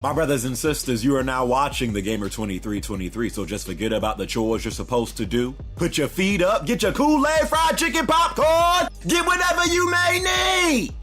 My brothers and sisters, you are now watching the Gamer 2323, so just forget about the chores you're supposed to do. Put your feet up, get your Kool-Aid, fried chicken, popcorn, get whatever you may need!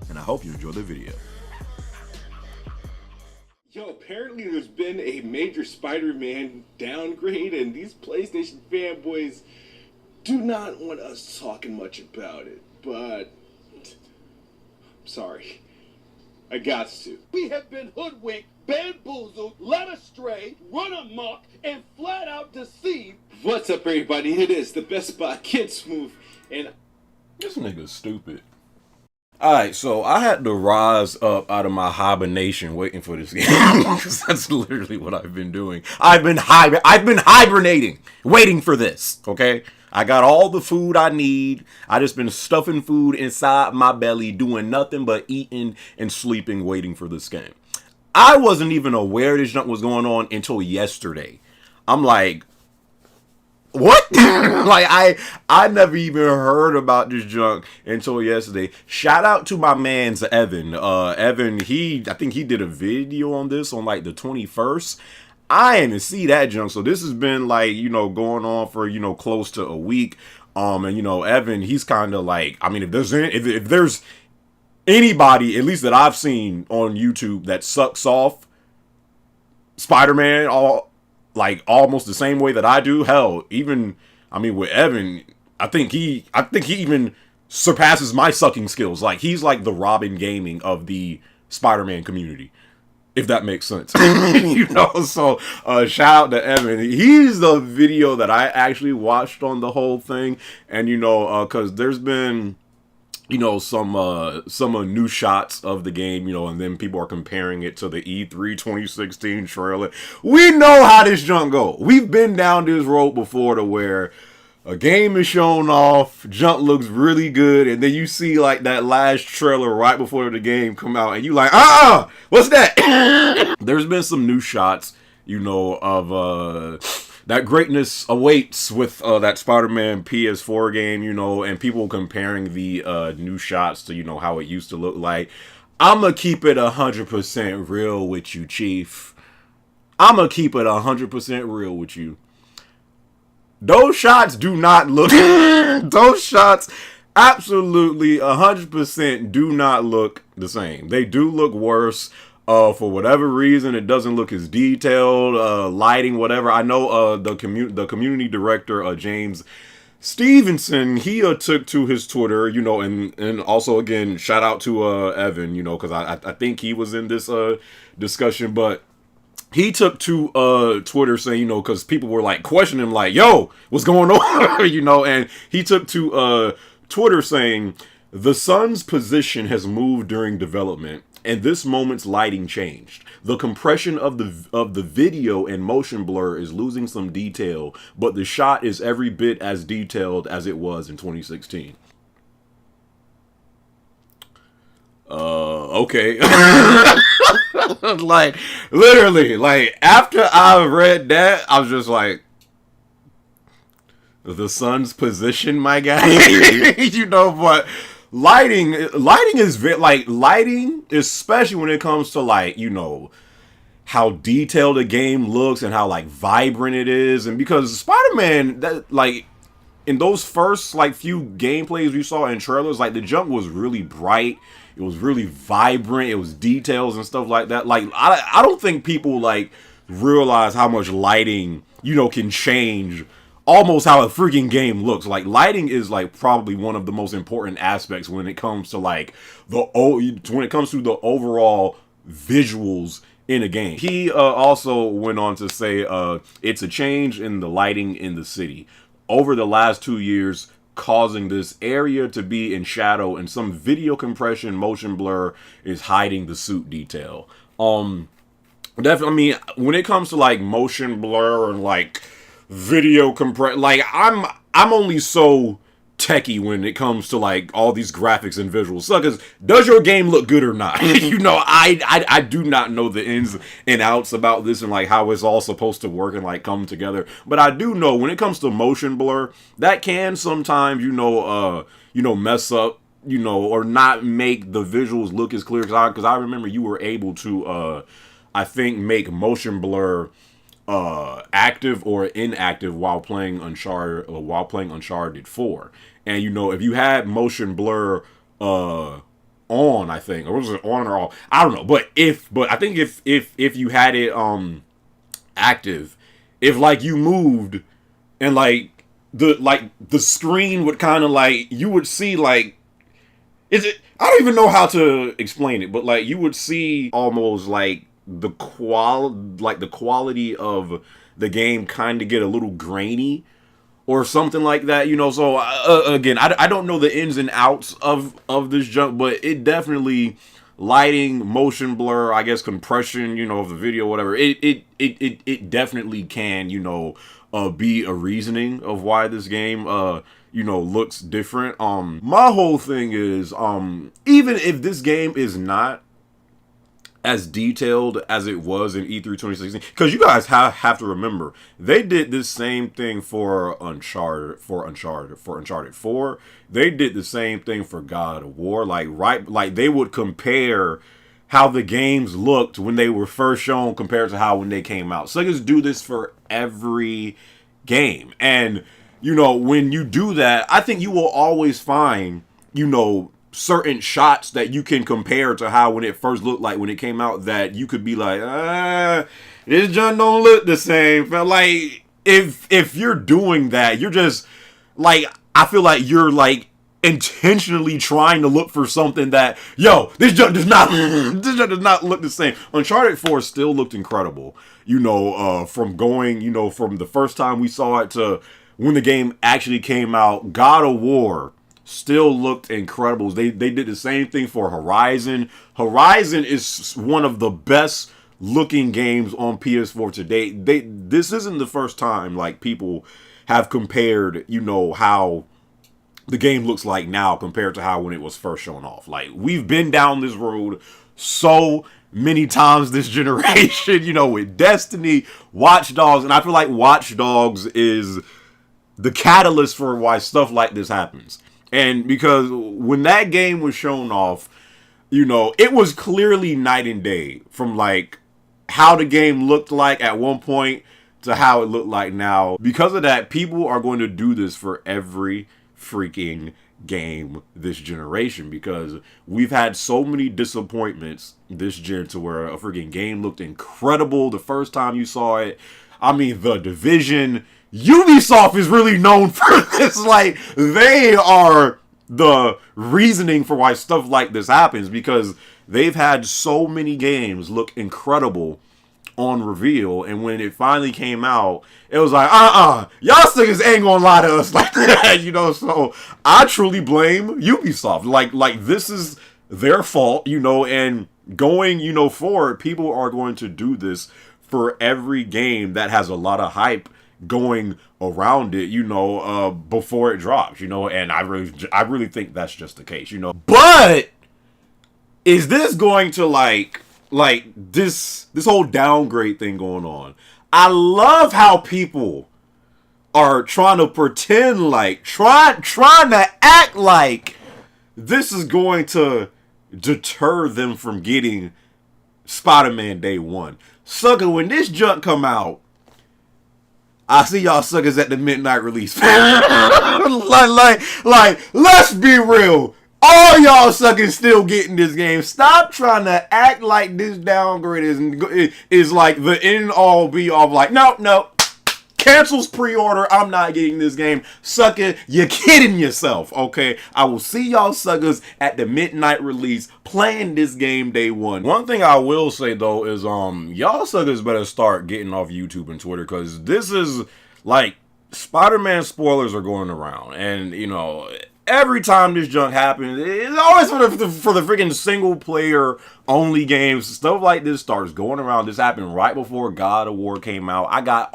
And I hope you enjoy the video. Yo, apparently there's been a major Spider-Man downgrade, and these PlayStation fanboys do not want us talking much about it, but I'm sorry. I got to. We have been hoodwinked, bamboozled, led astray, run amok, and flat out deceived. What's up, everybody? It is the Best Spy Kid Smooth, and this nigga's stupid. Alright, so I had to rise up out of my hibernation waiting for this game. Because that's literally what I've been doing. I've been hibernating, waiting for this, okay? I got all the food I need. I just been stuffing food inside my belly, doing nothing but eating and sleeping, waiting for this game. I wasn't even aware this junk was going on until yesterday. I'm like, what? Like, I never even heard about this junk until yesterday. Shout out to my man's Evan. Evan, I think he did a video on this on like the 21st. I didn't see that junk, so this has been like, you know, going on for, you know, close to a week. And you know, Evan, he's kind of like, I mean, if there's anybody, at least that I've seen on YouTube, that sucks off Spider-Man almost the same way that I do, hell, even, I mean, with Evan, I think he even surpasses my sucking skills. Like, he's like the Robin Gaming of the Spider-Man community, if that makes sense. You know, so shout out to Evan. He's the video that I actually watched on the whole thing. And, you know, because there's been, you know, some new shots of the game, you know, and then people are comparing it to the E3 2016 trailer. We know how this junk go. We've been down this road before to where a game is shown off, junk looks really good, and then you see like that last trailer right before the game come out, and you like, what's that? There's been some new shots, you know, of that greatness awaits with that Spider-Man PS4 game, you know, and people comparing the new shots to, you know, how it used to look like. I'm gonna keep it 100% real with you, Chief. I'm gonna keep it 100% real with you. Those shots do not look, those shots absolutely 100% do not look the same. They do look worse. For whatever reason, it doesn't look as detailed, lighting, whatever. I know the community director, James Stevenson, he took to his Twitter, you know, and also, again, shout out to Evan, you know, because I think he was in this discussion, but he took to Twitter saying, you know, because people were like questioning him, like, yo, what's going on? You know, and he took to Twitter saying, the sun's position has moved during development, and this moment's lighting changed. The compression of the video and motion blur is losing some detail, but the shot is every bit as detailed as it was in 2016. Okay. Like, literally, like, after I read that, I was just like, the sun's position, my guy. You know, but lighting is lighting, especially when it comes to, like, you know, how detailed a game looks and how, like, vibrant it is. And because Spider-Man, that, like, in those first, like, few gameplays we saw in trailers, like, the jump was really bright. It was really vibrant. It was details and stuff like that. Like, I don't think people, like, realize how much lighting, you know, can change almost how a freaking game looks. Like, lighting is, like, probably one of the most important aspects when it comes to, like, when it comes to the overall visuals in a game. He also went on to say it's a change in the lighting in the city over the last 2 years, causing this area to be in shadow, and some video compression motion blur is hiding the suit detail. Definitely, I mean, when it comes to, like, motion blur and, like, video compress, like, I'm only so techie when it comes to, like, all these graphics and visuals. Suckers, does your game look good or not? You know, I do not know the ins and outs about this and, like, how it's all supposed to work and, like, come together. But I do know when it comes to motion blur, that can sometimes, you know, mess up, you know, or not make the visuals look as clear. Because I remember you were able to I think make motion blur active or inactive while playing Uncharted 4. And if you had motion blur on, I think, or was it on or off? I don't know. But I think if you had it active, if like you moved and like the screen would kind of like, you would see like, I don't even know how to explain it, but like you would see almost like the quality of the game kind of get a little grainy or something like that, so again, I don't know the ins and outs of this junk, but it definitely, lighting, motion blur, I guess compression, of the video, whatever, it definitely can, be a reasoning of why this game looks different. My whole thing is, even if this game is not as detailed as it was in E3 2016, because you guys have to remember, they did this same thing for Uncharted 4. They did the same thing for God of War. Like they would compare how the games looked when they were first shown compared to how when they came out. Sega's do this for every game, and when you do that, I think you will always find certain shots that you can compare to how when it first looked like when it came out, that you could be like, this junk don't look the same. Like if you're doing that, you're just like, I feel like you're like intentionally trying to look for something that, this junk does not look the same. Uncharted 4 still looked incredible, from going, from the first time we saw it to when the game actually came out. God of War still looked incredible. They did the same thing for Horizon. Horizon is one of the best looking games on PS4 to date. This isn't the first time like people have compared, how the game looks like now compared to how when it was first shown off. Like, we've been down this road so many times this generation, with Destiny, Watch Dogs, and I feel like Watch Dogs is the catalyst for why stuff like this happens. And because when that game was shown off, it was clearly night and day from like how the game looked like at one point to how it looked like now. Because of that, people are going to do this for every freaking game this generation, because we've had so many disappointments this gen to where a freaking game looked incredible the first time you saw it. I mean, The Division. Ubisoft is really known for this. Like, they are the reasoning for why stuff like this happens, because they've had so many games look incredible on reveal, and when it finally came out, it was like, y'all niggas ain't gonna lie to us like that, so I truly blame Ubisoft. Like this is their fault, and going, forward, people are going to do this for every game that has a lot of hype going around it, before it drops, and I really think that's just the case, But is this going to like this whole downgrade thing going on? I love how people are trying to pretend like, trying to act like this is going to deter them from getting Spider-Man Day 1. Sucker, when this junk come out, I see y'all suckers at the midnight release. like, let's be real. All y'all suckers still getting this game. Stop trying to act like this downgrade is like the end all be all. Like, no. Cancels pre-order. I'm not getting this game. Sucker, you're kidding yourself, okay? I will see y'all suckers at the midnight release playing this game day 1. One thing I will say, though, is y'all suckers better start getting off YouTube and Twitter, because this is, like, Spider-Man spoilers are going around. And, every time this junk happens, it's always for the freaking single player only games. Stuff like this starts going around. This happened right before God of War came out. I got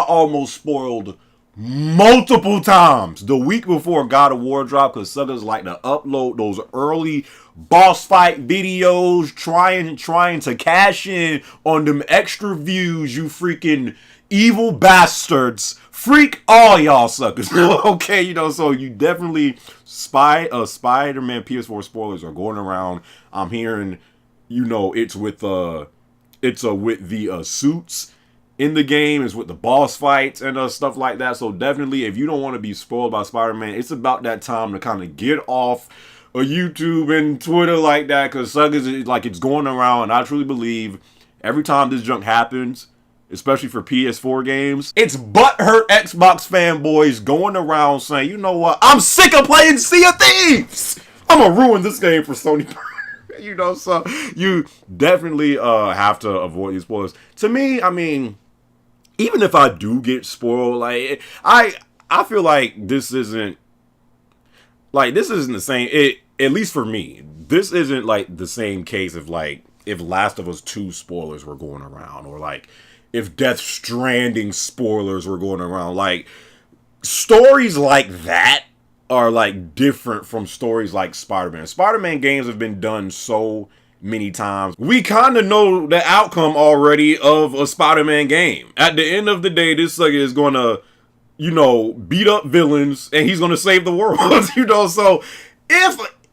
almost spoiled multiple times the week before God of War dropped, because suckers like to upload those early boss fight videos, trying to cash in on them extra views. You freaking evil bastards. Freak all y'all suckers. Okay, so you definitely Spider-Man PS4 spoilers are going around. I'm hearing, it's with it's with the suits in the game, it's with the boss fights and stuff like that. So definitely, if you don't want to be spoiled by Spider-Man, it's about that time to kind of get off of YouTube and Twitter like that, because suckers, like, it's going around. And I truly believe every time this junk happens, especially for PS4 games, it's butthurt Xbox fanboys going around saying, you know what, I'm sick of playing Sea of Thieves. I'm gonna ruin this game for Sony. You know, so you definitely have to avoid these spoilers. To me, I mean, even if I do get spoiled, like, I feel like this isn't the same. At least for me, this isn't like the same case of like if Last of Us 2 spoilers were going around, or like if Death Stranding spoilers were going around. Like, stories like that are like different from stories like Spider-Man. Spider-Man games have been done so many times. We kind of know the outcome already of a Spider-Man game. At the end of the day, this sucker is going to, you know, beat up villains and he's going to save the world. You know, so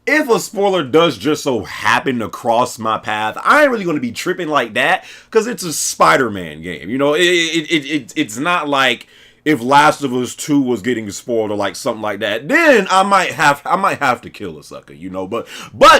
if a spoiler does just so happen to cross my path, I ain't really going to be tripping like that, because it's a Spider-Man game. You know, it's not like if Last of Us 2 was getting spoiled or like something like that, then I might have to kill a sucker, you know. But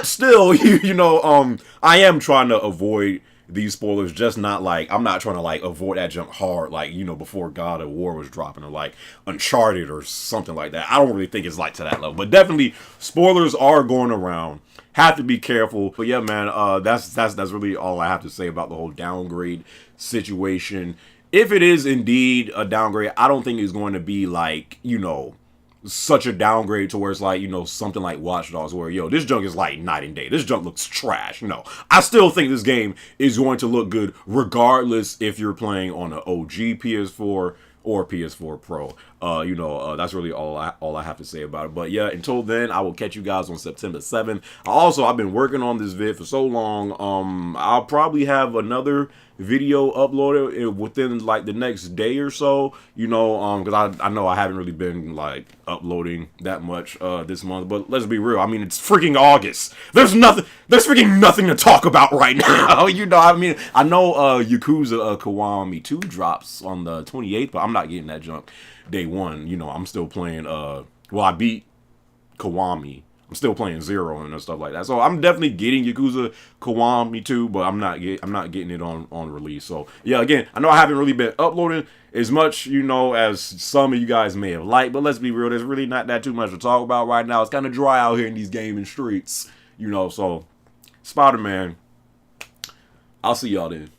still, you know, I am trying to avoid these spoilers, just not like, I'm not trying to like avoid that junk hard, like, you know, before God of War was dropping, or like Uncharted or something like that. I don't really think it's like to that level, but definitely spoilers are going around. Have to be careful. But yeah, man, that's really all I have to say about the whole downgrade situation. If it is indeed a downgrade, I don't think it's going to be like, you know, such a downgrade to where it's like, you know, something like Watch Dogs, where, yo, this junk is like night and day. This junk looks trash. No, I still think this game is going to look good regardless if you're playing on an OG PS4 or PS4 Pro. You know, that's really all I have to say about it. But yeah, until then, I will catch you guys on September 7th. I've been working on this vid for so long. I'll probably have another video uploaded within like the next day or so, you know, because I know I haven't really been like uploading that much this month. But let's be real, I mean, it's freaking August. There's freaking nothing to talk about right now. You know, I mean, I know Yakuza Kiwami 2 drops on the 28th, but I'm not getting that junk day one. You know, I'm still playing well, I beat Kiwami. I'm still playing Zero and stuff like that. So I'm definitely getting Yakuza Kiwami 2, but I'm not getting it on release. So yeah, again, I know I haven't really been uploading as much, you know, as some of you guys may have liked, but let's be real, there's really not that too much to talk about right now. It's kind of dry out here in these gaming streets, you know. So Spider-Man, I'll see y'all then.